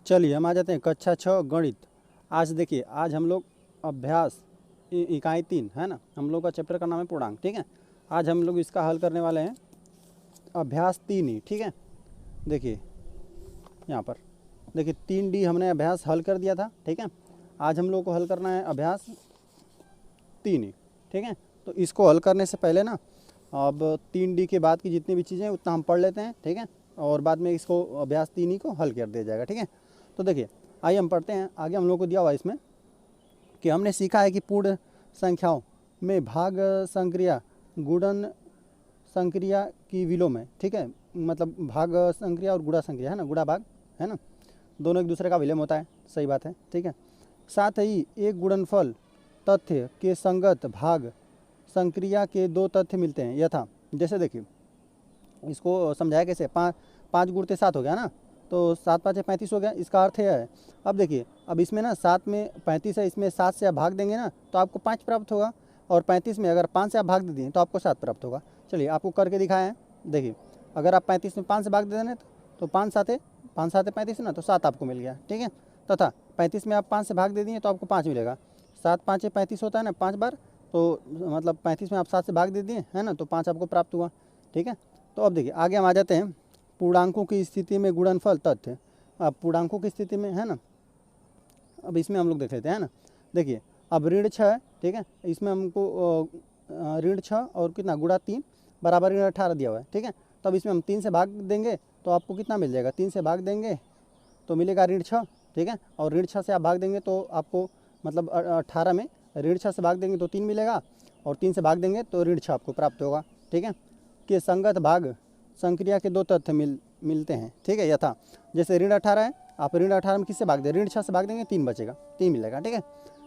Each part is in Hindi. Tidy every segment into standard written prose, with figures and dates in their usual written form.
चलिए हम आ जाते हैं कक्षा 6 गणित। आज देखिए, आज हम लोग अभ्यास इकाई 3 है ना, हम लोग का चैप्टर का नाम है पूर्णांक। ठीक है, आज हम लोग इसका हल करने वाले हैं अभ्यास 3 ही। ठीक है, देखिए यहाँ पर देखिए 3D हमने अभ्यास हल कर दिया था। ठीक है, आज हम लोग को हल करना है अभ्यास 3 ही। ठीक है, तो इसको हल करने से पहले ना, अब 3D के बाद की जितनी भी चीज़ें उतना हम पढ़ लेते हैं। ठीक है, और बाद में इसको अभ्यास 3 ही को हल कर दिया जाएगा। ठीक है, तो देखिए आइए हम पढ़ते हैं। आगे हम लोग को दिया हुआ इसमें कि हमने सीखा है कि पूर्ण संख्याओं में भाग संक्रिया गुणन संक्रिया की विलोम है। ठीक है, मतलब भाग संक्रिया और गुणा संक्रिया है ना, गुणा भाग है ना, दोनों एक दूसरे का विलोम होता है। सही बात है। ठीक है, साथ ही एक गुणनफल तथ्य के संगत भाग संक्रिया के दो तथ्य मिलते हैं यथा, जैसे देखिए इसको समझाया कैसे, 5 गुणते 7 हो गया ना, तो 7 5 35 हो गया। इसका अर्थ है, अब देखिए अब इसमें ना 7 में 35 है, इसमें 7 से आप भाग देंगे ना तो आपको 5 प्राप्त होगा, और 35 में अगर 5 से आप भाग दे दिए तो आपको 7 प्राप्त होगा। चलिए आपको करके दिखाया है। देखिए अगर आप 35 में 5 से भाग दे देना तो 5 7 35 ना, तो 7 आपको मिल गया। ठीक है, तथा 35 में आप 5 से भाग दे दिए तो आपको 5 मिलेगा। 7 5 35 होता है ना 5 बार, तो मतलब 35 में आप 7 से भाग दे दिए है ना, तो 5 आपको प्राप्त हुआ। ठीक है, तो अब देखिए आगे हम आ जाते हैं पूर्णांकों की स्थिति में गुणनफल तथ्य। अब पूर्णांकों की स्थिति में है ना, अब इसमें हम लोग देख लेते हैं ना। देखिए अब ऋण 6 है। ठीक है, इसमें हमको ऋण 6 और कितना गुणा 3 बराबर ऋण 18 दिया हुआ है। ठीक है, तो अब इसमें हम 3 से भाग देंगे तो आपको कितना मिल जाएगा, 3 से भाग देंगे तो मिलेगा ऋण 6। ठीक है, और ऋण 6 से आप भाग देंगे तो आपको मतलब 18 में ऋण 6 से भाग देंगे तो 3 मिलेगा, और 3 से भाग देंगे तो ऋण 6 आपको प्राप्त होगा। ठीक है, के संगत भाग संक्रिया के दो तथ्य मिलते हैं। ठीक है, यथा जैसे ऋण 18 है, आप ऋण 18 में किससे भाग दें, ऋण 6 से भाग देंगे 3 बचेगा, 3 मिलेगा। ठीक है,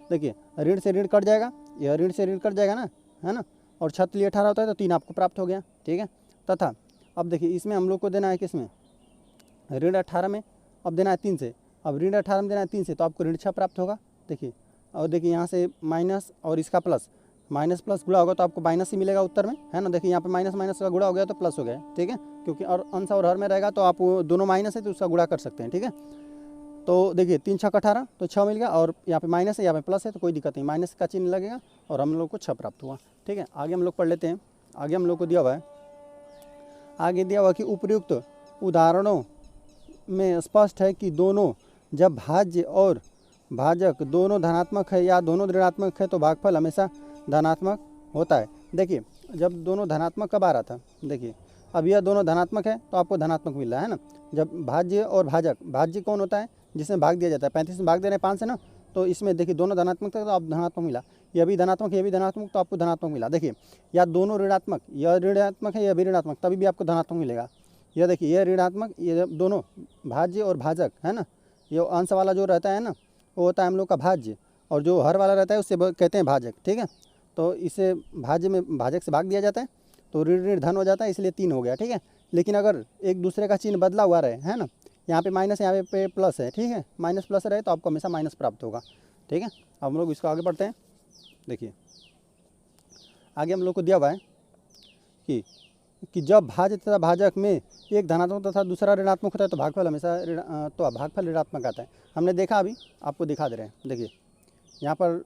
देखिए ऋण से ऋण कट जाएगा, यह ऋण से ऋण कट जाएगा ना, है ना, और 6 लिए 18 होता है तो 3 आपको प्राप्त हो गया। ठीक है, तथा अब देखिए इसमें हम लोग को देना है किसमें, ऋण 18 में अब देना है 3 से, अब ऋण 18 में देना है 3 से तो आपको ऋण 6 प्राप्त होगा। देखिए और देखिए यहाँ से माइनस और इसका प्लस, माइनस प्लस गुणा होगा तो आपको माइनस ही मिलेगा उत्तर में, है ना। देखिए यहाँ पे माइनस माइनस का गुणा हो गया तो प्लस हो गया। ठीक है, क्योंकि और अंश और हर में रहेगा तो आप दोनों माइनस है तो उसका गुणा कर सकते हैं। ठीक है, तो देखिए 3 6 18 तो 6 मिल गया, और यहाँ पे माइनस है यहाँ पे प्लस है तो कोई दिक्कत नहीं, माइनस का चिन्ह लगेगा और हम लोग को 6 प्राप्त हुआ। ठीक है, आगे हम लोग पढ़ लेते हैं। आगे हम लोग को दिया हुआ है, आगे दिया हुआ कि उपयुक्त उदाहरणों में स्पष्ट है कि दोनों जब भाज्य और भाजक दोनों धनात्मक है या दोनों ऋणात्मक है तो भागफल हमेशा धनात्मक होता है। देखिए जब दोनों धनात्मक कब आ रहा था, देखिए अब यह दोनों धनात्मक है तो आपको धनात्मक मिल रहा है ना। जब भाज्य और भाजक, भाज्य कौन होता है जिसमें भाग दिया जाता है, 35 में भाग दे रहे हैं 5 से ना, तो इसमें देखिए दोनों धनात्मक था तो आप धनात्मक मिला, यह भी धनात्मक ये भी धनात्मक तो आपको धनात्मक मिला। देखिए या दोनों ऋणात्मक, यह ऋणात्मक है यह भी ऋणात्मक, तभी भी आपको धनात्मक मिलेगा। यह देखिए यह ऋणात्मक, ये दोनों भाज्य और भाजक है ना, ये अंश वाला जो रहता है ना वो होता है हम लोग का भाज्य, और जो हर वाला रहता है उससे कहते हैं भाजक। ठीक है, तो इसे भाज्य में भाजक से भाग दिया जाता है तो ऋण ऋण धन हो जाता है, इसलिए 3 हो गया। ठीक है, लेकिन अगर एक दूसरे का चिन्ह बदला हुआ रहे है ना, यहाँ पे माइनस यहाँ पे प्लस है, ठीक है, माइनस प्लस रहे तो आपको हमेशा माइनस प्राप्त होगा। ठीक है, अब हम लोग इसको आगे बढ़ते हैं। देखिए आगे हम लोग को दिया हुआ है कि जब भाज्य तथा भाजक में एक धनात्मक तथा दूसरा ऋणात्मक होता है तो भागफल हमेशा तो भागफल ऋणात्मक आता है। हमने देखा, अभी आपको दिखा दे रहे हैं। देखिए यहाँ पर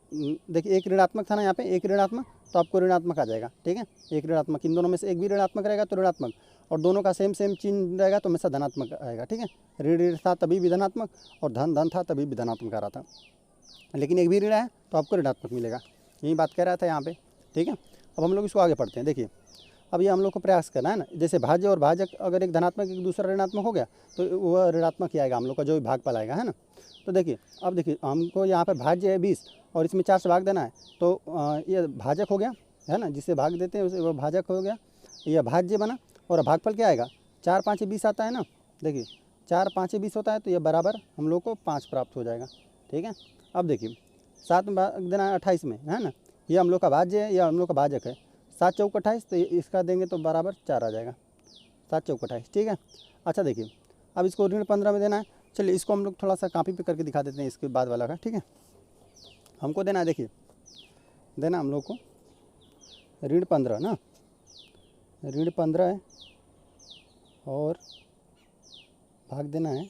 देखिए एक ऋणात्मक था ना, यहाँ पे एक ऋणात्मक तो आपको ऋणात्मक आ जाएगा। ठीक है, एक ऋणात्मक, इन दोनों में से एक भी ऋणात्मक रहेगा तो ऋणात्मक, और दोनों का सेम सेम चिन्ह रहेगा तो हमेशा धनात्मक आएगा। ठीक है, ऋण ऋण था तभी भी धनात्मक, और धन धन था तभी भी धनात्मक आ रहा था, लेकिन एक भी ऋण है तो आपको ऋणात्मक मिलेगा। यही बात कह रहा था यहाँ पे। ठीक है, अब हम लोग इसको आगे पढ़ते हैं। देखिए अब ये हम लोग को प्रयास करना है ना, जैसे भाज्य और भाजक अगर एक धनात्मक एक दूसरा ऋणात्मक हो गया तो वह ऋणात्मक ही आएगा हम लोग का, जो भी भागफल आएगा, है ना। तो देखिए अब देखिए हमको यहाँ पर भाज्य है 20 और इसमें 4 से भाग देना है, तो ये भाजक हो गया, है ना, जिससे भाग देते हैं उसे वो भाजक हो गया, यह भाज्य बना। और भागफल क्या आएगा, 4 5 20 आता है ना। देखिए 4 5 20 होता है तो यह बराबर हम लोग को 5 प्राप्त हो जाएगा। ठीक है, अब देखिए 7 में भाग देना है 28 में, है ना, ये हम लोग का भाज्य है, यह हम लोग का भाजक है। 7 चौक 28 तो इसका देंगे तो बराबर 4 आ जाएगा, 7 चौक 28। ठीक है, अच्छा देखिए अब इसको ऋण 15 में देना है। चलिए इसको हम लोग थोड़ा सा कॉपी पे करके दिखा देते हैं इसके बाद वाला का। ठीक है, हमको देना है, देखिए देना हम लोग को ऋण 15 ना, ऋण 15 है और भाग देना है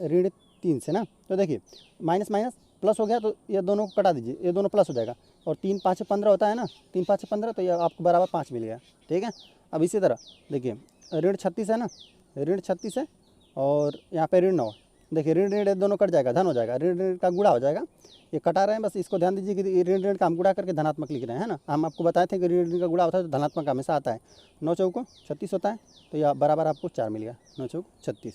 ऋण 3 से ना, तो देखिए माइनस माइनस प्लस हो गया, तो ये दोनों को कटा दीजिए, ये दोनों प्लस हो जाएगा, और 3 5 15 होता है ना, 3 5 15, तो ये आपको बराबर 5 मिल गया, ठीक है। अब इसी तरह देखिए ऋण 36 है ना, ऋण 36 है, और यहाँ पे ऋण 9, देखिए ऋण ऋण दोनों कट जाएगा, धन हो जाएगा, ऋण ऋण का गुणा हो जाएगा, ये कटा रहे हैं, बस इसको ध्यान दीजिए कि ऋण ऋण का हम गुणा करके धनात्मक लिख रहे हैं ना, हम आपको बताए थे कि ऋण ऋण का गुणा होता है तो धनात्मक हमेशा आता है। 9 चौको 36 होता है, तो यह बराबर आपको 4 मिल गया, 9 चौक 36,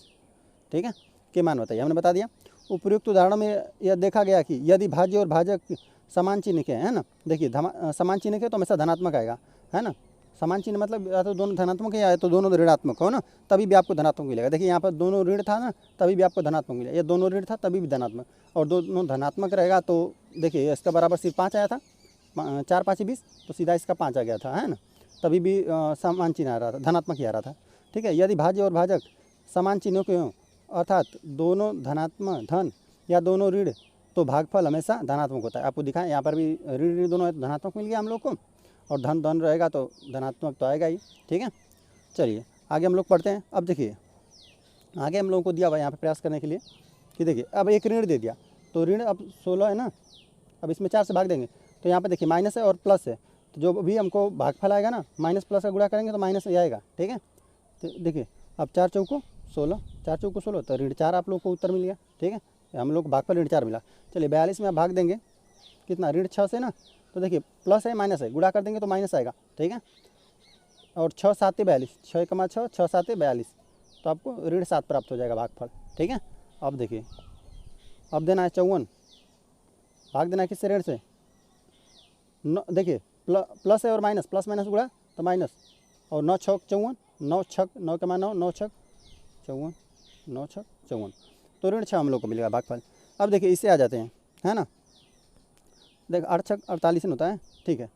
ठीक है। के मान बताइए, हमने बता दिया। उपयुक्त उदाहरण में यह देखा गया कि यदि भाज्य और भाजक समान चिन्ह के है ना, देखिए समान चिन्ह के तो हमेशा धनात्मक आएगा, है ना। समान चिन्ह मतलब या तो दोनों धनात्मक है या तो दोनों ऋणात्मक हो ना, तभी भी आपको धनात्मक मिलेगा। देखिए यहाँ पर दोनों ऋण था ना, तभी भी आपको धनात्मक मिलेगा, ये दोनों ऋण था तभी भी धनात्मक, और दोनों धनात्मक रहेगा तो देखिए इसका बराबर सिर्फ 5 आया था, 4 5 20, तो सीधा इसका 5 आ गया था, है ना, तभी भी समान चिन्ह आ रहा था, धनात्मक ही आ रहा था, ठीक है। यदि भाज्य और भाजक समान चिन्हों के हों, अर्थात दोनों धनात्मक धन या दोनों ऋण, तो भागफल हमेशा धनात्मक होता है। आपको दिखाएं यहाँ पर भी ऋण ऋण दोनों है तो धनात्मक मिल गया हम लोग को, और धन धन रहेगा तो धनात्मक तो आएगा ही, ठीक है। चलिए आगे हम लोग पढ़ते हैं। अब देखिए आगे हम लोगों को दिया हुआ यहाँ पे प्रयास करने के लिए कि देखिए अब एक ऋण दे दिया, तो ऋण अब 16 है ना, अब इसमें 4 से भाग देंगे, तो यहाँ पे देखिए माइनस है और प्लस है, तो जो भी हमको भागफल आएगा ना, माइनस प्लस का गुणा करेंगे तो माइनस ही आएगा, ठीक है। तो देखिए अब 4 चौको 16, 4 चौको 16, तो ऋण 4 आप लोग को उत्तर मिल गया, ठीक है। हम लोग को भागफल ऋण 4 मिला। चलिए 42 में आप भाग देंगे कितना, ऋण 6 से ना, तो देखिए प्लस है माइनस है, गुणा कर देंगे तो माइनस आएगा, ठीक है। और 6 7 42, 6 कमा 6 6 7 42, तो आपको ऋण 7 प्राप्त हो जाएगा भागफल, ठीक है। अब देखिए अब देना है 54, भाग देना है किससे, ऋण से। देखिए प्लस है और माइनस, प्लस माइनस गुणा तो माइनस, और 9 6 54, 9 6 9 कमा 9 9 6 54, 9 6 54, तो ऋण 6 हम लोग को मिलेगा भागफल। अब देखिए इससे आ जाते हैं, है ना, देख 8 6 48 होता है, ठीक है।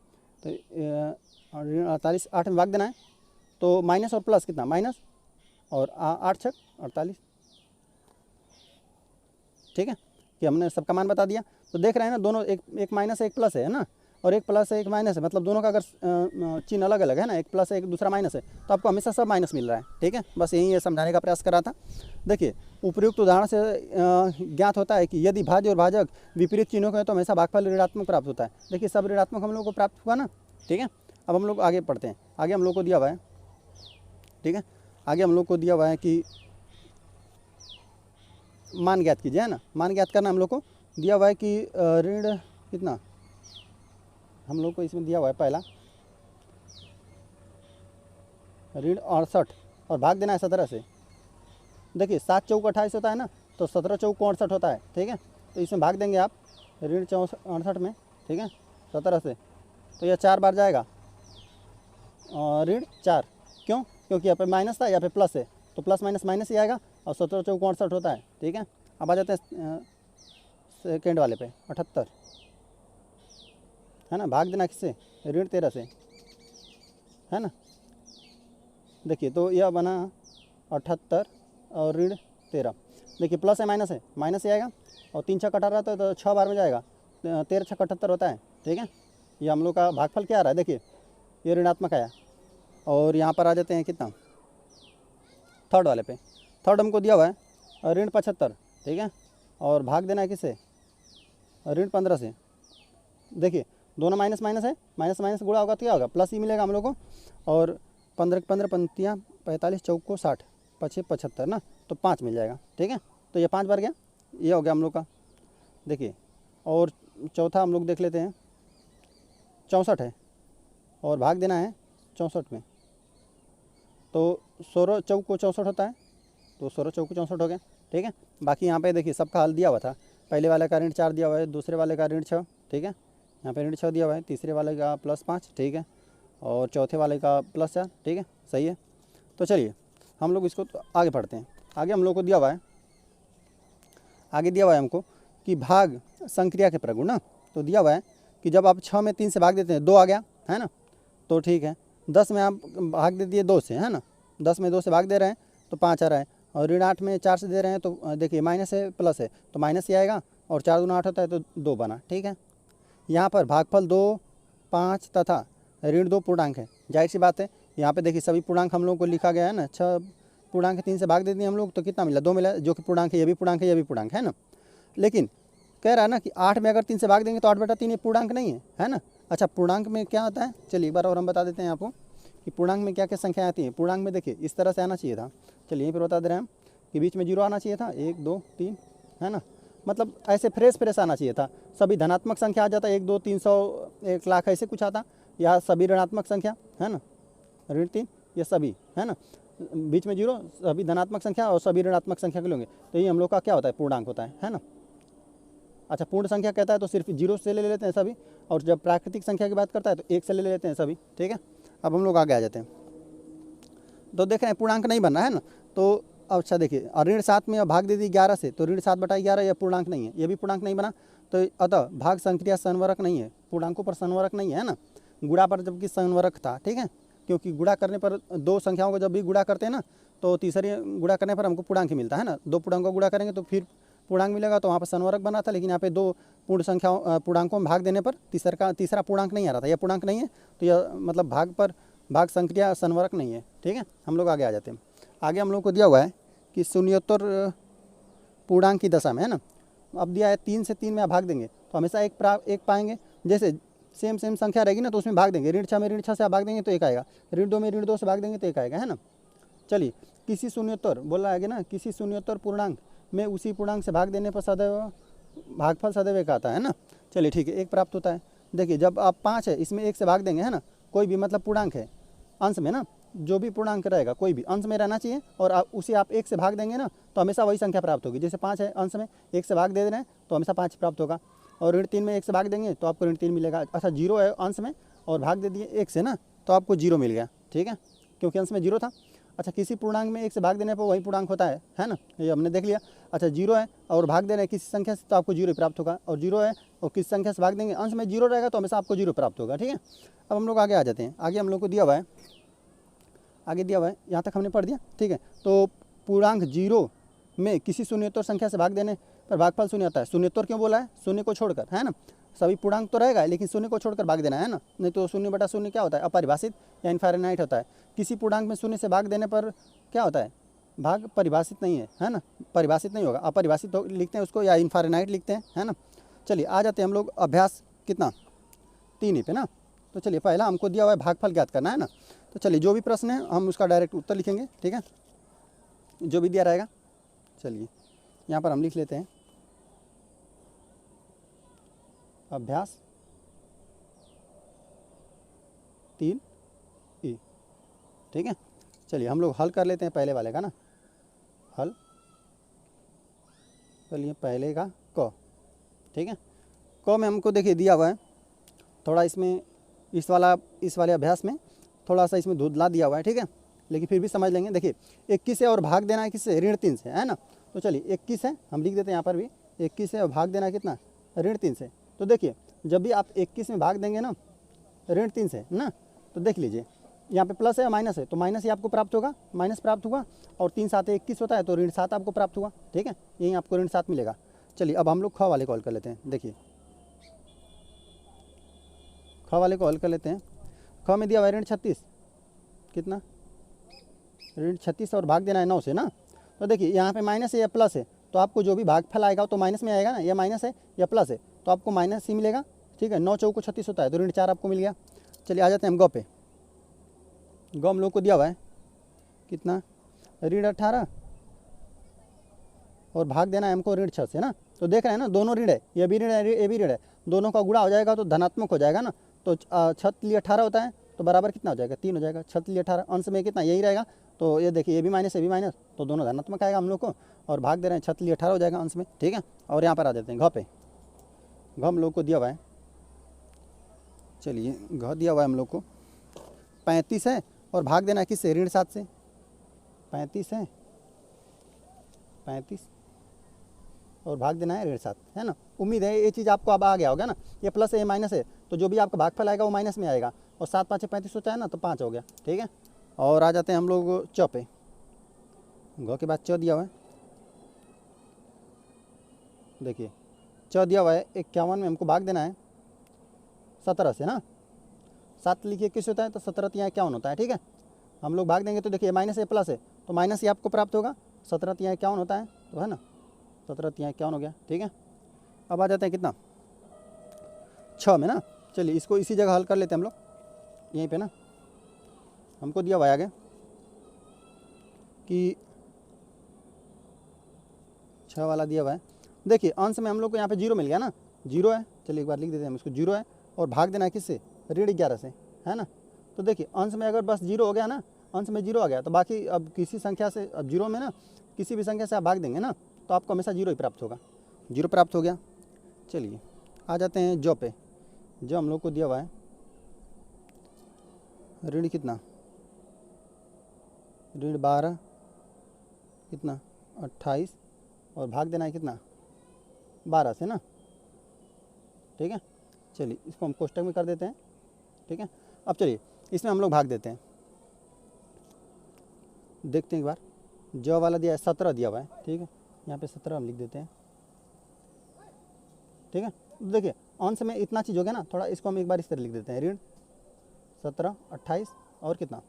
तो ऋण 48 8 में भाग देना है, तो माइनस और प्लस कितना, माइनस और 8 6 48, ठीक है। कि हमने सबका मान बता दिया, तो देख रहे हैं ना दोनों एक माइनस है एक प्लस है ना, और एक प्लस है एक माइनस है, मतलब दोनों का अगर चिन्ह अलग अलग है ना, एक प्लस है एक दूसरा माइनस है, तो आपको हमेशा सब माइनस मिल रहा है, ठीक है। बस यही समझाने का प्रयास कर रहा था। देखिए उपयुक्त उदाहरण से ज्ञात होता है कि यदि भाज्य और भाजक विपरीत चिन्हों के हैं तो हमेशा भागफल ऋणात्मक प्राप्त होता है। देखिए सब ऋणात्मक हम लोग को प्राप्त हुआ ना, ठीक है। अब हम लोग आगे पढ़ते हैं। आगे हम लोग को दिया हुआ है, ठीक है, आगे हम लोग को दिया हुआ है कि मान ज्ञात कीजिए, है ना, मान ज्ञात करना हम लोग को दिया हुआ है कि ऋण कितना हम लोग को इसमें दिया हुआ है, पहला ऋण 68 और भाग देना है 17 से। देखिए 7 चौक 28 होता है ना, तो 17 चौक 68 होता है, ठीक है। तो इसमें भाग देंगे आप ऋण 68 में, ठीक है, 17 से, तो यह 4 बार जाएगा ऋण 4, क्यों, क्योंकि यहाँ पे माइनस था, यहाँ पे प्लस है, तो प्लस माइनस माइनस ही आएगा, और 17 चौक 68 होता है, ठीक है। अब आ जाते हैं सेकेंड वाले पे 78, है ना, भाग देना किससे, ऋण 13 से, है ना। देखिए तो यह बना 78 और ऋण 13, देखिए प्लस है माइनस ही आएगा, और 3 6 18 रहता है तो 6 बार में जाएगा, 13 6 78 होता है, ठीक है। ये हम लोग का भागफल क्या आ रहा है, देखिए ये ऋणात्मक आया। और यहाँ पर आ जाते हैं कितना, थर्ड वाले पे, थर्ड हमको दिया हुआ है ऋण 75, ठीक है, और भाग देना है किससे, ऋण 15 से। देखिए दोनों माइनस माइनस है, माइनस माइनस गुणा होगा तो क्या होगा, प्लस ही मिलेगा हम लोग को, और 15 15 पंक्तियाँ 45 चौक को 60 5 75 ना, तो 5 मिल जाएगा, ठीक है। तो ये 5 बार गया, ये हो गया हम लोग का। देखिए और चौथा हम लोग देख लेते हैं, 64 है और भाग देना है 64 में, तो 16 चौक को 64 होता है, तो 16 चौक को 64 हो गया, ठीक है। बाकी यहाँ पे देखिए सबका हल दिया हुआ था, पहले वाले का ऋण 4 दिया हुआ है, दूसरे वाले का ऋण 6, ठीक है, यहाँ पे ऋण 6 दिया हुआ है, तीसरे वाले का +5, ठीक है, और चौथे वाले का +4, ठीक है, सही है। तो चलिए हम लोग इसको तो आगे पढ़ते हैं। आगे हम लोग को दिया हुआ है, आगे दिया हुआ है हमको कि भाग संक्रिया के प्रगुण ना, तो दिया हुआ है कि जब आप 6 में 3 से भाग देते हैं 2 आ गया, है ना, तो ठीक है। 10 में आप भाग दे दिए 2 से, है ना, 10 में 2 से भाग दे रहे हैं तो 5 आ रहा है, और ऋण 8 में 4 से दे रहे हैं तो देखिए माइनस है प्लस है तो माइनस ही आएगा, और 4 दूना 8 होता है तो 2 बना, ठीक है। यहाँ पर भागफल 2 5 तथा ऋण 2 पूर्णांक है, जाहिर सी बात है यहाँ पे देखिए सभी पूर्णांक हम लोगों को लिखा गया है ना, 6 पूर्णांक 3 से भाग दे दिए हम लोग तो कितना मिला, 2 मिला, जो कि पूर्णांक है, ये भी पूर्णांक है, ये भी पूर्णांक है ना। लेकिन कह रहा है ना कि 8 में अगर 3 से भाग देंगे तो 8/3 ये पूर्णांक नहीं है ना। अच्छा, पूर्णांक में क्या होता है, चलिए एक बार और हम बता देते हैं आपको कि पूर्णांक में क्या क्या संख्या आती है। पूर्णांक में देखिए इस तरह से आना चाहिए था, चलिए यहीं पर बता दे रहे हैं हम कि बीच में 0 आना चाहिए था, 1 2 3 है ना, मतलब ऐसे फ्रेश आना चाहिए था। सभी धनात्मक संख्या आ जाता, 1 2 300 1 लाख ऐसे कुछ आता, या सभी ऋणात्मक संख्या है ना, ऋण 3 ये सभी है ना, बीच में 0, सभी धनात्मक संख्या और सभी ऋणात्मक संख्या के लेंगे तो ये हम लोग का क्या होता है, पूर्णांक होता है ना। अच्छा, पूर्ण संख्या कहता है तो सिर्फ 0 से ले लेते हैं सभी, और जब प्राकृतिक संख्या की बात करता है तो 1 से ले लेते हैं सभी, ठीक है। अब हम लोग आगे आ जाते हैं, तो देख रहे हैं पूर्णांक नहीं बन रहा है ना। तो अच्छा देखिए, ऋण 7 में भाग दे दी 11 से, तो ऋण 7/11 यह पूर्णांक नहीं है, ये भी पूर्णांक नहीं बना। तो अतः भाग संक्रिया संवरक नहीं है, पूर्णांकों पर संवरक नहीं है ना, गुणा पर जबकि संवरक था, ठीक है। क्योंकि गुणा करने पर दो संख्याओं को जब भी गुणा करते हैं ना तो तीसरी गुणा करने पर हमको पूर्णांक मिलता है ना, दो पूर्णांकों को गुणा करेंगे तो फिर पूर्णांक मिलेगा, तो वहाँ पर संवरक बना था। लेकिन यहाँ पे दो पूर्ण संख्याओं पूर्णांकों में भाग देने पर तीसरा पूर्णांक नहीं आ रहा था, यह पूर्णांक नहीं है, तो यह मतलब भाग संक्रिया संवरक नहीं है, ठीक है। हम लोग आगे आ जाते हैं। आगे हम लोग को दिया हुआ है कि शून्योत्तर पूर्णांक की दशा में है ना, अब दिया है 3 से 3 में भाग देंगे तो हमेशा एक पाएंगे। जैसे सेम संख्या रहेगी ना तो उसमें भाग देंगे, ऋण 6 में ऋण 6 से भाग देंगे तो 1 आएगा, ऋण 2 में ऋण 2 से भाग देंगे तो 1 आएगा, है ना। चलिए, किसी शून्योत्तर बोल रहा है ना, किसी शून्योत्तर पूर्णांक में उसी पूर्णांक से भाग देने पर सदैव भागफल सदैव 1 आता है ना। चलिए ठीक है, 1 प्राप्त होता है। देखिए, जब आप 5 है इसमें 1 से भाग देंगे है ना, कोई भी मतलब पूर्णांक है अंश में ना, जो भी पूर्णांक रहेगा कोई भी अंश में रहना चाहिए, और उसे आप 1 से भाग देंगे ना तो हमेशा वही संख्या प्राप्त होगी। जैसे 5 है अंश में 1 से भाग दे रहे हैं तो हमेशा 5 प्राप्त होगा, और ऋण 3 में 1 से भाग देंगे तो आपको ऋण 3 मिलेगा। अच्छा, 0 है अंश में और भाग दे दिए 1 से ना तो आपको 0 मिल गया, ठीक है, क्योंकि अंश में 0 था। अच्छा, किसी पूर्णांक में 1 से भाग देने पर वही पूर्णांक होता है ना, ये हमने देख लिया। अच्छा, 0 है और भाग दे रहे हैं किसी संख्या से तो आपको 0 प्राप्त होगा, और 0 है और किसी संख्या से भाग देंगे अंश में 0 रहेगा तो हमेशा आपको 0 प्राप्त होगा, ठीक है। अब हम लोग आगे आ जाते हैं। आगे हम लोग को दिया हुआ है, यहाँ तक हमने पढ़ दिया, ठीक है। तो पूर्णांक 0 में किसी शून्योत्तर संख्या से भाग देने पर भागफल शून्य आता है। शून्योत्तर क्यों बोला है, शून्य को छोड़कर, है ना, सभी पूर्णांक तो रहेगा लेकिन शून्य को छोड़कर भाग देना है ना, नहीं तो 0/0 क्या होता है, अपरिभाषित या इनफाइनाइट होता है। किसी पूर्णांक में 0 से भाग देने पर क्या होता है, भाग परिभाषित नहीं है ना, परिभाषित नहीं होगा, अपरिभाषित लिखते हैं उसको, या इनफाइनाइट लिखते हैं, है ना। चलिए आ जाते हैं हम लोग अभ्यास कितना 3 ही पे ना। तो चलिए, पहला हमको दिया हुआ है भागफल ज्ञात करना है ना। तो चलिए, जो भी प्रश्न है हम उसका डायरेक्ट उत्तर लिखेंगे, ठीक है, जो भी दिया रहेगा। चलिए यहाँ पर हम लिख लेते हैं अभ्यास 3 ई, ठीक है। चलिए हम लोग हल कर लेते हैं पहले वाले का ना, हल चलिए पहले का क, ठीक है। क में हमको देखिए दिया हुआ है थोड़ा, इसमें इस वाले अभ्यास में थोड़ा सा इसमें धुंधला दिया हुआ है, ठीक है, लेकिन फिर भी समझ लेंगे। देखिए 21 है और भाग देना है किससे, ऋण 3 से, है ना। तो चलिए 21 है, हम लिख देते हैं यहाँ पर भी 21 है और भाग देना है कितना, ऋण 3 से। तो देखिए, जब भी आप 21 में भाग देंगे ना ऋण 3 से ना, तो देख लीजिए यहाँ पे प्लस है या माइनस है, तो माइनस ही आपको प्राप्त होगा, माइनस प्राप्त हुआ, और 3 7 21 होता है तो ऋण 7 आपको प्राप्त हुआ, ठीक है, यहीं आपको ऋण 7 मिलेगा। चलिए अब हम लोग ख वाले को हल कर लेते हैं। देखिए ख वाले को हल कर लेते हैं। ख में दिया हुआ है ऋण 36, कितना, ऋण 36 और भाग देना है 9 से ना। तो देखिए यहाँ पे माइनस है या प्लस है, तो आपको जो भी भागफल आएगा तो माइनस में आएगा ना, या माइनस है या प्लस है तो आपको माइनस ही मिलेगा, ठीक है। 9 चौको 36 होता है तो ऋण 4 आपको मिल गया। चलिए आ जाते हैं हम ग पे। ग हम लोग को दिया हुआ है कितना, ऋण 18 और भाग देना है हमको ऋण 6 से ना। तो देख रहे हैं ना, दोनों ऋण है, ये भी ऋण है ये भी ऋण है, दोनों का गुणा हो जाएगा तो धनात्मक हो जाएगा ना। तो 6 18 होता है तो बराबर कितना हो जाएगा, 3 हो जाएगा। 6 18 अंश में कितना, यही रहेगा, तो ये देखिए ये भी माइनस ये भी माइनस, तो दोनों धनात्मक आएगा हम लोग को, और भाग दे रहे हैं 6 18 हो जाएगा अंश में, ठीक है। और यहाँ पर आ जाते हैं घ पे। घ हम लोग को दिया हुआ है, चलिए घ दिया हुआ है हम लोग को 35 है और भाग देना है किससे, ऋण 7 से। 35 है, 35 और भाग देना है ऋण 7, है ना। उम्मीद है ये चीज़ आपको अब आ गया होगा ना, ये प्लस है ये माइनस है, तो जो भी आपका भागफल आएगा वो माइनस में आएगा, और 7 5 35 होता है ना, तो 5 हो गया, ठीक है। और आ जाते हैं हम लोग च पे। घ के बाद च दिया हुआ है, देखिए च दिया हुआ है 51 में हमको भाग देना है 17 से ना। 7 लिखिए किस होता है, तो 17 यहाँ 51 होता है, ठीक है। हम लोग भाग देंगे तो देखिए माइनस है प्लस है, तो माइनस ही आपको प्राप्त होगा। 17 तिहाई 51 होता है, तो है ना 17 तिहाई 51 हो गया। ठीक है, अब आ जाते हैं कितना 6 में ना। चलिए इसको इसी जगह हल कर लेते हैं हम लोग। यहीं पे ना हमको दिया हुआ है आगे कि 6 वाला दिया हुआ है। देखिए अंश में हम लोग को यहाँ पे 0 मिल गया ना, 0 है। चलिए एक बार लिख देते हैं हम इसको, 0 है और भाग देना है किससे, ऋण 11 से, है ना। तो देखिए अंश में अगर बस 0 हो गया ना, अंश में 0 आ गया तो बाकी अब किसी संख्या से, अब 0 में ना किसी भी संख्या से आप भाग देंगे ना तो आपको हमेशा 0 ही प्राप्त होगा। 0 प्राप्त हो गया। चलिए आ जाते हैं जो पे। जो हम लोग को दिया हुआ है ऋण कितना, ऋण 12 कितना 28 और भाग देना है कितना 12 से ना। ठीक है, चलिए इसको हम कोष्टक में कर देते हैं। ठीक है, अब चलिए इसमें हम लोग भाग देते हैं। देखते हैं एक बार, जो वाला दिया है 17 दिया हुआ है। ठीक है, यहाँ पे 17 हम लिख देते हैं। ठीक है, देखिए अंश में इतना चीज़ हो गया ना, थोड़ा इसको हम एक बार इस तरह लिख देते हैं, ऋण 17 28 और कितना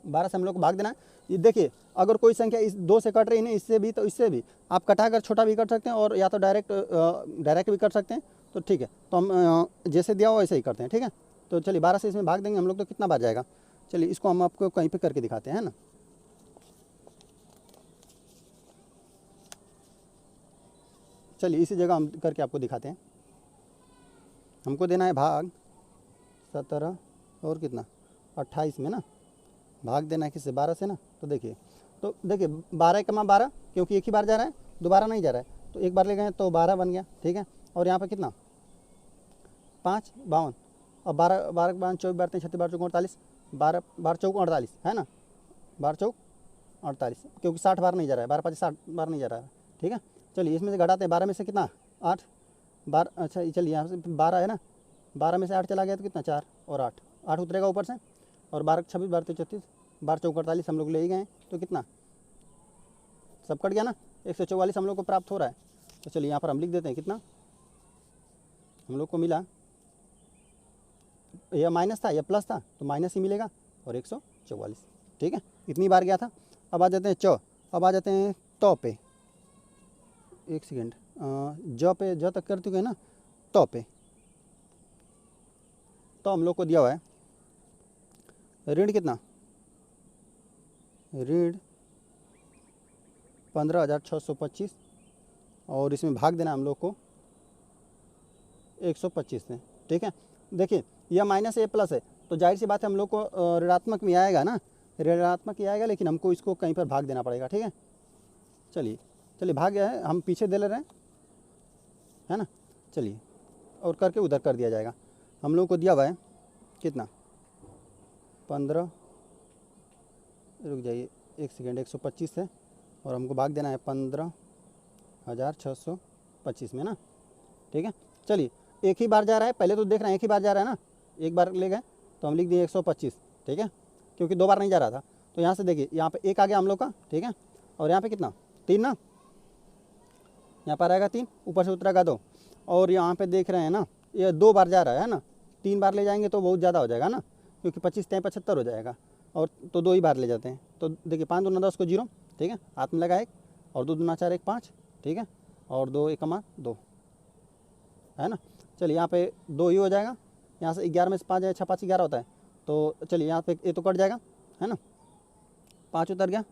12 से हम लोग को भाग देना है। ये देखिए अगर कोई संख्या इस 2 से कट रही है, इससे भी तो इससे भी आप कटा कर छोटा भी कर सकते हैं और या तो डायरेक्ट भी कर सकते हैं। तो ठीक है, तो हम जैसे दिया हो वैसे ही करते हैं। ठीक है, तो चलिए 12 से इसमें भाग देंगे हम लोग तो कितना बार जाएगा। चलिए इसको हम आपको कहीं पे करके दिखाते हैं ना। चलिए इसी जगह हम करके आपको दिखाते हैं। हमको देना है भाग 17 और कितना 28 में ना, भाग देना है किससे 12 से ना। तो देखिए 12 कमा 12 क्योंकि एक ही बार जा रहा है, दोबारा नहीं जा रहा है, तो एक बार ले गए तो 12 बन गया। ठीक है, और यहाँ पे कितना 5 52 और 12 12 5 24 12 36 12 चौक 48 12 12 चौक 48 है ना, 12 चौक 48 क्योंकि 60 बार नहीं जा रहा है, 12 5 60 बार नहीं जा रहा है। ठीक है, चलिए इसमें से घटाते हैं 12 में से कितना 8 12, अच्छा चलिए यहाँ से 12 है ना, 12 में से 8 चला गया तो कितना 4 और 8 उतरेगा ऊपर से, और 12 26 12 34 12 चौक 48 हम लोग ले ही गए तो कितना सब कट गया ना, 144 हम लोग को प्राप्त हो रहा है। तो चलिए यहाँ पर हम लिख देते हैं कितना हम लोग को मिला, यह माइनस था या प्लस था तो माइनस ही मिलेगा और 144। ठीक है, इतनी बार गया था। अब आ जाते हैं च, अब आ जाते हैं तो पे। एक सेकेंड, ज पे ज तक कर चुके हैं ना, तो पे तो हम लोग को दिया हुआ है ऋण कितना, ऋण 15,625 और इसमें भाग देना हम लोग को 125 से। ठीक है, देखिए यह माइनस है प्लस है तो जाहिर सी बात है हम लोग को ऋणात्मक में आएगा ना, ऋणात्मक ही आएगा, लेकिन हमको इसको कहीं पर भाग देना पड़ेगा। ठीक है, चलिए भाग गया है, हम पीछे दे ले रहे हैं है ना। चलिए और करके उधर कर दिया जाएगा। हम लोग को दिया हुआ है कितना 15, रुक जाइए एक सेकेंड, 125 से और हमको भाग देना है 15,625 में ना। ठीक है, चलिए एक ही बार जा रहा है, पहले तो देख रहे हैं एक ही बार जा रहा है ना, एक बार ले गए तो हम लिख दिए 125। ठीक है, क्योंकि 2 बार नहीं जा रहा था। तो यहाँ से देखिए यहाँ पे 1 आ गया हम लोग का। ठीक है, और यहाँ पे कितना 3 ना, यहाँ पर आएगा 3, ऊपर से उतरेगा 2, और यहाँ पे देख रहे हैं ना ये 2 बार जा रहा है ना, 3 बार ले जाएंगे तो बहुत ज़्यादा हो जाएगा ना, क्योंकि 25 3 75 हो जाएगा, और तो 2 ही बार ले जाते हैं। तो देखिए 5 दूना 10 को 0। ठीक है, हाथ में लगा 1 और 2 दूना 4 1 5। ठीक है, और 2 1 2 है ना। चलिए यहाँ पे 2 ही हो जाएगा, यहाँ से 11 में से 5 जाए 6 5 11 होता है। तो चलिए यहाँ पे ये तो कट जाएगा है ना, 5 उतर गया।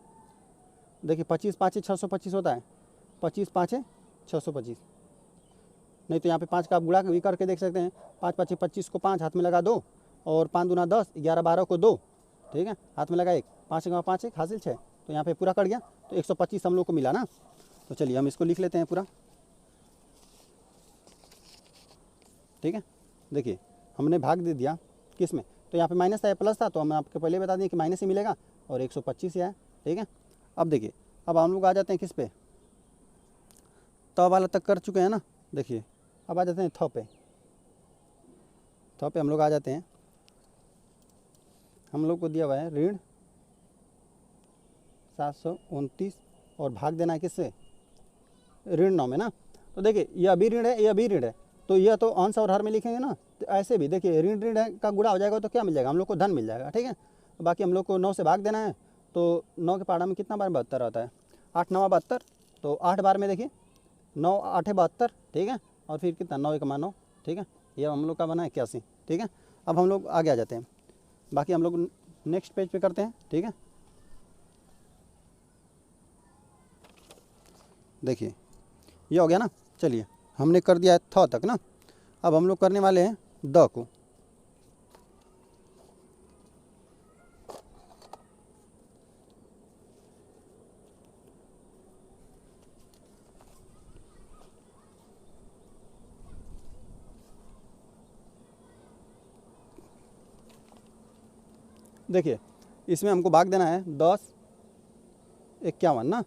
देखिए 25 5 625 होता है, 25 5 625, नहीं तो यहाँ पे 5 का आप गुणा भी करके देख सकते हैं। 5 5 25 को 5 हाथ में लगा 2 और 5 दूना 10 11 12 को 2। ठीक है, हाथ में लगा 1 5 का 5 1 हासिल 6, तो यहाँ पे पूरा कट गया तो 125 हम लोग को मिला ना। तो चलिए हम इसको लिख लेते हैं पूरा। ठीक है, देखिए हमने भाग दे दिया किस में, तो यहाँ पे माइनस था या प्लस था, तो हम आपको पहले बता दें कि माइनस ही मिलेगा और 125 ही आया। ठीक है, अब देखिए अब हम लोग आ जाते हैं किस पे, तो वाला तक कर चुके हैं ना। देखिए अब आ जाते हैं थ पे। थ पे हम लोग आ जाते हैं, हम लोग को दिया हुआ है ऋण 729 और भाग देना है किससे, ऋण 9 में ना। तो देखिए यह भी ऋण है, यह भी ऋण है, तो यह तो अंश और हर में लिखेंगे ना, तो ऐसे भी देखिए ऋण ऋण का गुणा हो जाएगा तो क्या मिल जाएगा हम लोग को, धन मिल जाएगा। ठीक है, बाकी हम लोग को 9 से भाग देना है तो 9 के पहाड़ा में कितना बार 72 आता है? 8 9 72, तो 8 बार में देखिए 9 8 72, ठीक है, और फिर कितना 9 1 9, ठीक है, ये हम लोग का बना है 81, ठीक है। अब हम लोग आगे आ जाते हैं, बाकी हम लोग नेक्स्ट पेज पे करते हैं, ठीक है। देखिए ये हो गया ना, चलिए हमने कर दिया है थ तक ना, अब हम लोग करने वाले हैं द को। देखिए इसमें हमको भाग देना है 10 51 ना,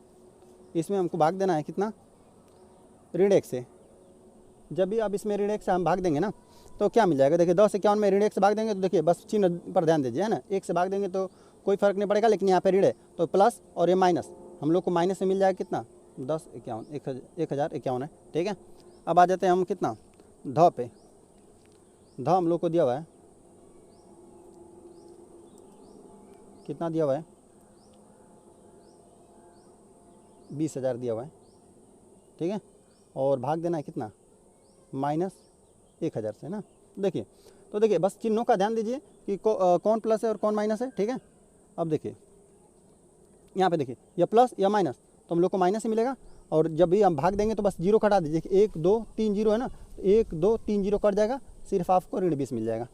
इसमें हमको भाग देना है कितना, ऋण 1 से। जब भी अब इसमें ऋण 1 से हम भाग देंगे ना तो क्या मिल जाएगा, देखिए 10 51 में ऋण 1 से भाग देंगे तो देखिए बस चिन्ह पर ध्यान दीजिए, है ना, 1 से भाग देंगे तो कोई फर्क नहीं पड़ेगा, लेकिन यहाँ पे ऋण है तो प्लस और ये माइनस, हम लोग को माइनस में मिल जाएगा कितना 10 51 1051 है, ठीक है। अब आ जाते हैं हम कितना ध पे, ध हम लोग को दिया हुआ है कितना, दिया हुआ है 20,000 दिया हुआ है, ठीक है, और भाग देना है कितना -1,000 से ना। देखिए तो देखिए बस चिन्हों का ध्यान दीजिए कि कौन प्लस है और कौन माइनस है, ठीक है। अब देखिए यहाँ पे देखिए या प्लस या माइनस, तो हम लोग को माइनस ही मिलेगा, और जब भी हम भाग देंगे तो बस जीरो कटा दीजिए, 1 2 3 जीरो है ना, 1 2 3 जीरो कट जाएगा, सिर्फ आपको ऋण 20 मिल जाएगा,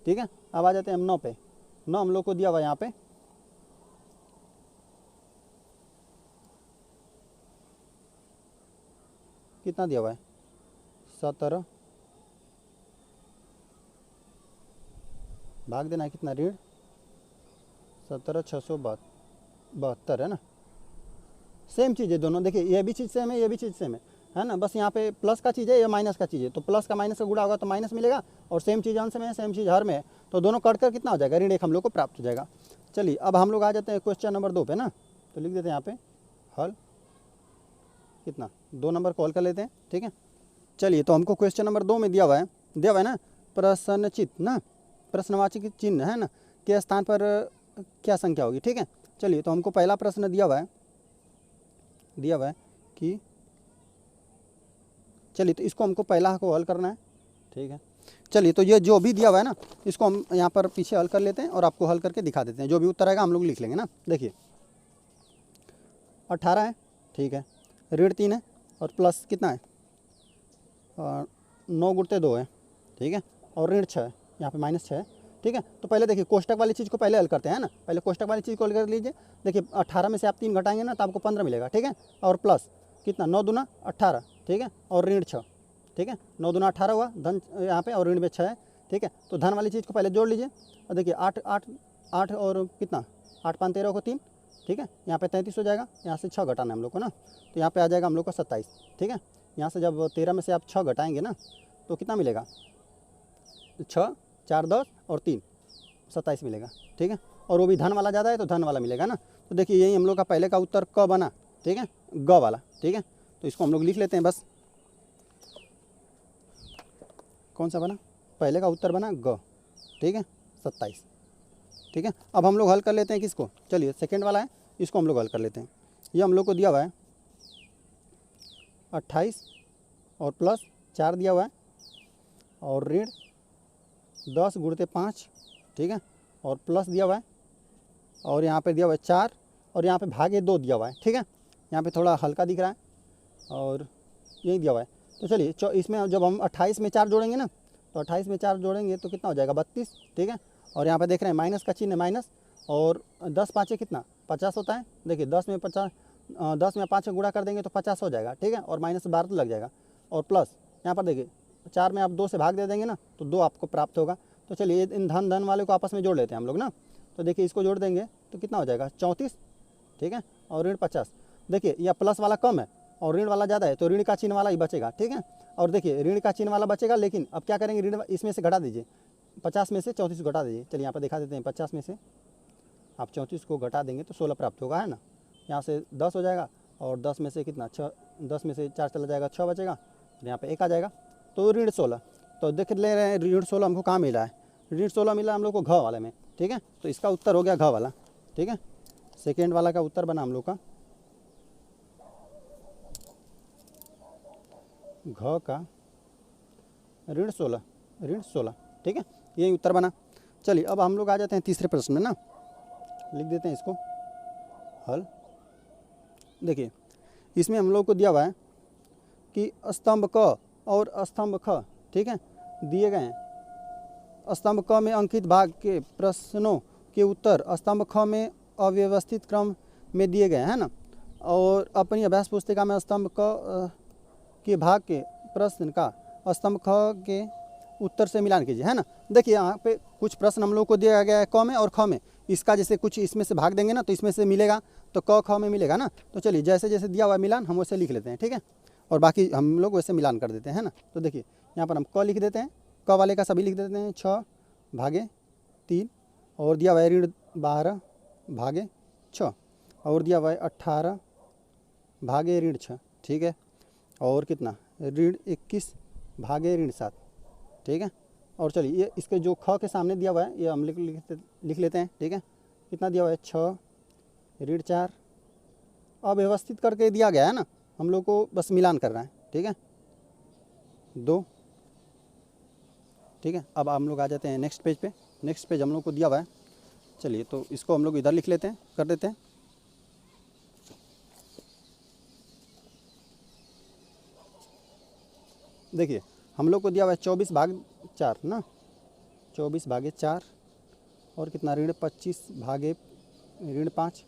ठीक है। अब आ जाते हैं हम 9 पे, 9 हम लोग को दिया हुआ यहाँ पे कितना दिया हुआ है 17, भाग देना है कितना ऋण 17,672 है ना। सेम चीज़ है दोनों, देखिए ये भी चीज़ सेम है, ये भी चीज़ सेम है ना, बस यहाँ पे प्लस का चीज़ है या माइनस का चीज़ है, तो प्लस का माइनस का गुणा होगा तो माइनस मिलेगा, और सेम चीज़ अंश में है, सेम चीज़ हर में है, तो दोनों कट कर कितना हो जाएगा ऋण 1 हम लोग को प्राप्त हो जाएगा। चलिए अब हम लोग आ जाते हैं क्वेश्चन नंबर 2 पे ना, तो लिख देते हैं यहाँ पे हल कितना 2 नंबर को हल कर लेते हैं, ठीक है। चलिए तो हमको क्वेश्चन नंबर 2 में दिया हुआ है ना प्रश्नचित ना, प्रश्नवाची चिन्ह है ना के स्थान पर क्या संख्या होगी, ठीक है। चलिए तो हमको पहला प्रश्न दिया हुआ है कि, चलिए तो इसको हमको पहला को हल करना है, ठीक है। चलिए तो ये जो भी दिया हुआ है ना इसको हम यहाँ पर पीछे हल कर लेते हैं और आपको हल करके दिखा देते हैं, जो भी उत्तर आएगा हम लोग लिख लेंगे ना। देखिए 18 है, ठीक है, ऋण 3 है और प्लस कितना है 9 गुणते 2 है, ठीक है, और ऋण 6 है, यहाँ पे -6 है, ठीक है। तो पहले देखिए कोष्टक वाली चीज़ को पहले हल करते हैं ना, पहले कोष्टक वाली चीज़ को हल कर लीजिए। देखिए 18 में से आप 3 घटाएंगे ना तो आपको 15 मिलेगा, ठीक है, और प्लस कितना 9 दूना 18, ठीक है, और ऋण 6, ठीक है, 9 दूना 18 हुआ धन यहाँ पे, और ऋण में 6 है, ठीक है। तो धन वाली चीज़ को पहले जोड़ लीजिए, और देखिए 8 8 8 और कितना 8 5 13 को 3, ठीक है, यहाँ पे 33 हो जाएगा, यहाँ से 6 घटाना है हम लोग को ना, तो यहाँ पे आ जाएगा हम लोग को 27, ठीक है। यहाँ से जब 13 में से आप 6 घटाएंगे ना तो कितना मिलेगा 6 4 10 और 3 27 मिलेगा, ठीक है, और वो भी धन वाला ज़्यादा है तो धन वाला मिलेगा ना। तो देखिए यही हम लोग का पहले का उत्तर क बना, ठीक है, ग वाला, ठीक है। तो इसको हम लोग लिख लेते हैं बस, कौन सा बना, पहले का उत्तर बना ग, ठीक है 27, ठीक है। अब हम लोग हल कर लेते हैं किसको, चलिए सेकंड वाला है इसको हम लोग हल कर लेते हैं। ये हम लोग को दिया हुआ है 28 और प्लस 4 दिया हुआ है, और ऋण 10 गुणते 5, ठीक है, और प्लस दिया हुआ है, और यहाँ पे दिया हुआ है 4, और यहाँ पे भागे 2 दिया हुआ है, ठीक है। यहाँ पे थोड़ा हल्का दिख रहा है और यही दिया हुआ है। तो चलिए इसमें जब हम 28 में 4 जोड़ेंगे ना तो 28 में 4 जोड़ेंगे तो कितना हो जाएगा 32, ठीक है। और यहाँ पे देख रहे हैं माइनस का चिन्ह है माइनस, और 10 5 कितना 50 होता है। देखिए 10 में 5 गुणा कर देंगे तो 50 हो जाएगा, ठीक है, और -12 तो लग जाएगा, और प्लस यहाँ पर देखिए 4 में आप 2 से भाग दे देंगे ना तो 2 आपको प्राप्त होगा। तो चलिए इन धन वाले को आपस में जोड़ लेते हैं हम लोग ना, तो देखिए इसको जोड़ देंगे तो कितना हो जाएगा 34, ठीक है, और ऋण 50। देखिए यह प्लस वाला कम है और ऋण वाला ज़्यादा है तो ऋण का चिन्ह वाला ही बचेगा, ठीक है। और देखिए ऋण का चिन्ह वाला बचेगा, लेकिन अब क्या करेंगे ऋण इसमें से घटा दीजिए, 50 में से 34 घटा दीजिए। चलिए यहाँ पर दिखा देते हैं, 50 में से आप 34 को घटा देंगे तो 16 प्राप्त होगा, है ना। यहाँ से 10 हो जाएगा, और 10 में से कितना 6, 10 में से 4 चला जाएगा 6 बचेगा, यहाँ पे 1 आ जाएगा, तो ऋण 16। तो देख ले रहे हैं ऋण 16 हमको कहाँ मिला है, ऋण 16 मिला हम लोग को घ वाले में, ठीक है। तो इसका उत्तर हो गया घ वाला, ठीक है। सेकेंड वाला का उत्तर बना हम लोग का घ का ऋण 16, ठीक है, यही उत्तर बना। चलिए अब हम लोग आ जाते हैं तीसरे प्रश्न में ना, लिख देते हैं इसको हल। देखिए इसमें हम लोग को दिया हुआ है कि स्तंभ क और स्तंभ ख, ठीक है, दिए गए हैं। स्तंभ क में अंकित भाग के प्रश्नों के उत्तर स्तंभ ख में अव्यवस्थित क्रम में दिए गए हैं ना, और अपनी अभ्यास पुस्तिका में स्तंभ क के भाग के प्रश्न का स्तंभ ख के उत्तर से मिलान कीजिए, है ना। देखिए यहाँ पे कुछ प्रश्न हम लोग को दिया गया है क में और ख में, इसका जैसे कुछ इसमें से भाग देंगे ना तो इसमें से मिलेगा, तो क ख में मिलेगा ना। तो चलिए जैसे जैसे दिया हुआ मिलान हम वैसे लिख लेते हैं, ठीक है, और बाकी हम लोग वैसे मिलान कर देते हैं ना। तो देखिए यहाँ पर हम क लिख देते हैं, क वाले का सभी लिख देते हैं 6/3, और दिया हुआ है ऋण 12/6, और दिया हुआ है 18/ऋण 6, ठीक है, और कितना ऋण 21/ऋण 7, ठीक है। और चलिए ये इसके जो ख के सामने दिया हुआ है ये हम लिख लेते हैं, ठीक है। कितना दिया हुआ है 6/4, अव्यवस्थित करके दिया गया है ना, हम लोग को बस मिलान करना है, ठीक है, 2, ठीक है। अब हम लोग आ जाते हैं नेक्स्ट पेज पे। नेक्स्ट पेज हम लोग को दिया हुआ है, चलिए तो इसको हम लोग इधर लिख लेते हैं, कर देते हैं। देखिए हम लोग को दिया हुआ है 24/4 ना, 24/4, और कितना ऋण 25/5,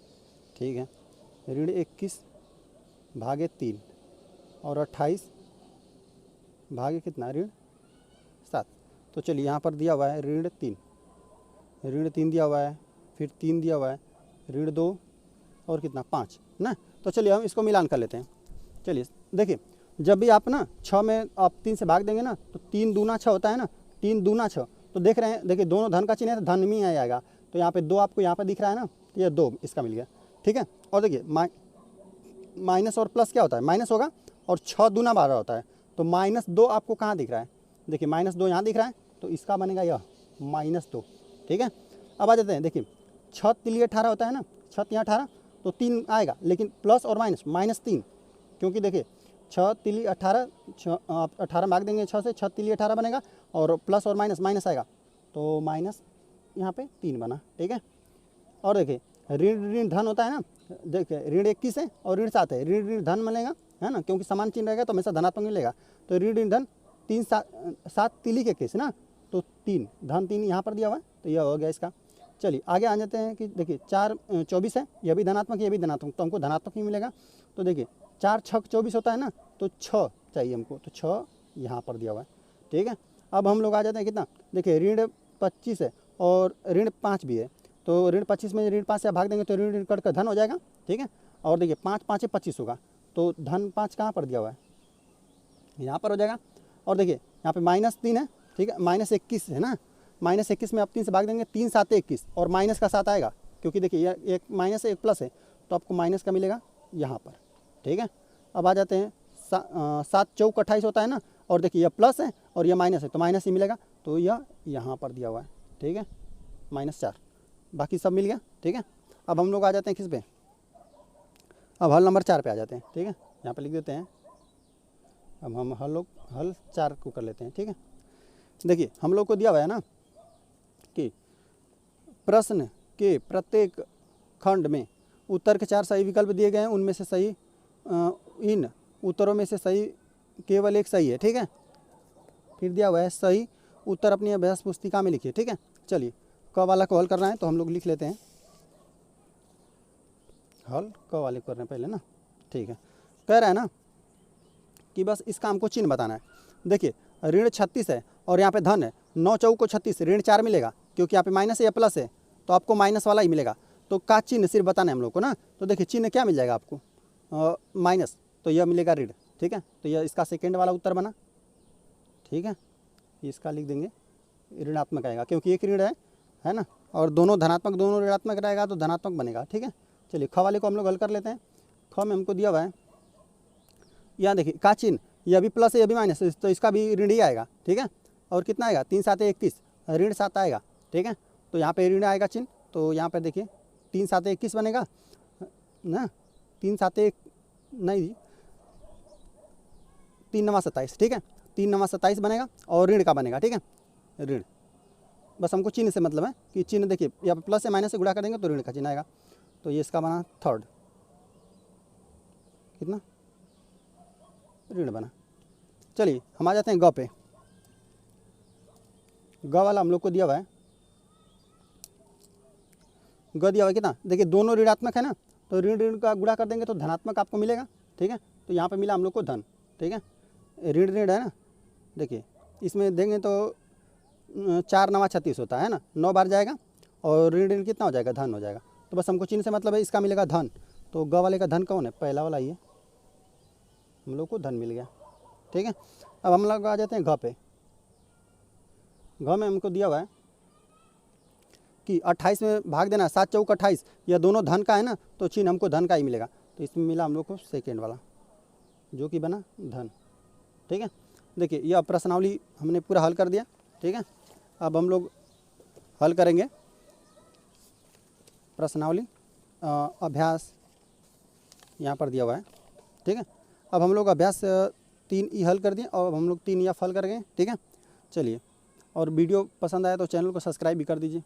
ठीक है, ऋण 21/3, और 28 कितना ऋण 7। तो चलिए यहाँ पर दिया हुआ है ऋण 3 दिया हुआ है, फिर 3 दिया हुआ है, ऋण 2, और कितना 5 ना। तो चलिए हम इसको मिलान कर लेते हैं। चलिए देखिए जब भी आप ना 6 में आप 3 से भाग देंगे ना तो 3 दूना 6 होता है ना, 3 दूना 6, तो देख रहे हैं, देखिए दोनों धन का चिन्ह है तो धन में ही आ जाएगा, तो यहाँ पे 2 आपको यहाँ पे दिख रहा है ना, ये 2 इसका मिल गया, ठीक है। और देखिए माइनस और प्लस क्या होता है, माइनस होगा, और 6 दूना 12 होता है, तो -2 आपको कहाँ दिख रहा है, देखिए -2 यहाँ दिख रहा है, तो इसका बनेगा यह -2, ठीक है। अब आ जाते हैं, देखिए 6 तिली 18 होता है ना, 6 यहाँ 18, तो 3 आएगा, लेकिन प्लस और -3, क्योंकि देखिए 6 तिली 18, 18 भाग देंगे 6 से, 6 तिली 18 बनेगा, और प्लस और माइनस आएगा, तो माइनस यहाँ पे 3 बना, ठीक है। और देखिए ऋण धन होता है ना, देखिए ऋण 21 है और ऋण 7 है, ऋण धन मिलेगा, है ना, क्योंकि समान चिन्ह रहेगा तो हमेशा धनात्मक मिलेगा, तो ऋण धन 7 तिली के केस ना, तो 3 धन 3 यहाँ पर दिया हुआ है, तो यह हो गया इसका। चलिए आगे आ जाते हैं कि देखिए 4 24 है, यह भी धनात्मक, ये भी धनात्मक, तो हमको धनात्मक ही मिलेगा। तो देखिए 4 6 24 होता है ना, तो 6 चाहिए हमको, तो 6 यहाँ पर दिया हुआ है, ठीक है। अब हम लोग आ जाते हैं कितना, देखिए ऋण 25 है और ऋण 5 भी है, तो ऋण 25 में ऋण 5 से भाग देंगे तो ऋण कट कर धन हो जाएगा, ठीक है। और देखिए 5 5 25 होगा, तो धन 5 कहाँ पर दिया हुआ है, यहाँ पर हो जाएगा। और देखिए यहाँ पे -3 है, ठीक है, -21 है ना, -21 में आप 3 से भाग देंगे, 3 7 21, और माइनस का 7 आएगा, क्योंकि देखिए यह एक माइनस है एक प्लस है, तो आपको माइनस का मिलेगा यहाँ पर, ठीक है। अब आ जाते हैं 7 चौक 28 होता है ना, और देखिए यह प्लस है और यह माइनस है, तो माइनस ही मिलेगा, तो यह यहाँ पर दिया हुआ है, ठीक है, -4, बाकी सब मिल गया, ठीक है। अब हम लोग आ जाते हैं किस पे, अब हल नंबर 4 पे आ जाते हैं, ठीक है, यहाँ पे लिख देते हैं। अब हम हल 4 को कर लेते हैं, ठीक है। देखिए हम लोग को दिया हुआ है ना कि प्रश्न के प्रत्येक खंड में उत्तर के 4 सही विकल्प दिए गए हैं, उनमें से सही इन उत्तरों में से सही केवल एक सही है, ठीक है। फिर दिया हुआ है सही उत्तर अपनी अभ्यास पुस्तिका में लिखिए, ठीक है। चलिए क वाला को हल करना है तो हम लोग लिख लेते हैं, हल क वाले को करना है पहले ना, ठीक है। कह रहा है ना कि बस इस काम को चिन्ह बताना है। देखिए ऋण 36 है और यहाँ पे धन है, 9 चौक को 36, ऋण 4 मिलेगा, क्योंकि यहाँ पे माइनस है या प्लस है, तो आपको माइनस वाला ही मिलेगा, तो का चिन्ह सिर्फ बताना है हम लोग को ना। तो देखिए चिन्ह क्या मिल जाएगा आपको, माइनस, तो यह मिलेगा ऋण, ठीक है, तो यह इसका सेकेंड वाला उत्तर बना, ठीक है। इसका लिख देंगे ऋणात्मक आएगा, क्योंकि एक ऋण है ना, और दोनों धनात्मक दोनों ऋणात्मक रहेगा तो धनात्मक बनेगा, ठीक है। चलिए ख वाले को हम लोग हल कर लेते हैं। ख में हमको दिया हुआ है, यहाँ देखिए का चिन्ह, यह भी प्लस है यह भी माइनस है, तो इसका भी ऋण ही आएगा, ठीक है। और कितना आएगा, 3 7 31, ऋण 7 आएगा, ठीक है। तो यहाँ पे ऋण आएगा चिन्ह, तो यहाँ पे देखिए 3 7 21 बनेगा ना, 3 7 1 नहीं, 3 9 27, ठीक है, 3 9 27 बनेगा और ऋण का बनेगा, ठीक है, ऋण। बस हमको चिन्ह से मतलब है कि चिन्ह देखिए यहाँ पर प्लस से माइनस से गुणा कर देंगे तो ऋण का चिन्ह आएगा। तो ये इसका बना थर्ड, कितना, ऋण बना। चलिए हम आ जाते हैं ग पे। ग वाला हम लोग को दिया हुआ है, ग दिया हुआ है कितना, देखिए दोनों ऋणात्मक है ना, तो ऋण ऋण का गुणा कर देंगे तो धनात्मक आपको मिलेगा, ठीक है। तो यहाँ पे मिला हम लोग को धन, ठीक है, ऋण ऋण है ना, देखिए इसमें देंगे तो 4 9 36 होता है ना, 9 बार जाएगा और ऋण ऋण कितना हो जाएगा, धन हो जाएगा। तो बस हमको चिन्ह से मतलब है इसका मिलेगा धन। तो ग वाले का धन कौन है, पहला वाला ये, हम लोग को धन मिल गया, ठीक है। अब हम लोग आ जाते हैं घ पे। घ में हमको दिया हुआ है कि 28 में भाग देना, 7 चौक 28, यह दोनों धन का है ना, तो चिन्ह हमको धन का ही मिलेगा। तो इसमें मिला हम लोग को सेकेंड वाला जो कि बना धन, ठीक है। देखिए यह प्रश्नावली हमने पूरा हल कर दिया, ठीक है। अब हम लोग हल करेंगे प्रश्नावली, अभ्यास यहाँ पर दिया हुआ है, ठीक है। अब हम लोग अभ्यास 3 ई हल कर दिए और अब हम लोग 3 एफ हल करेंगे, ठीक है। चलिए, और वीडियो पसंद आया तो चैनल को सब्सक्राइब भी कर दीजिए।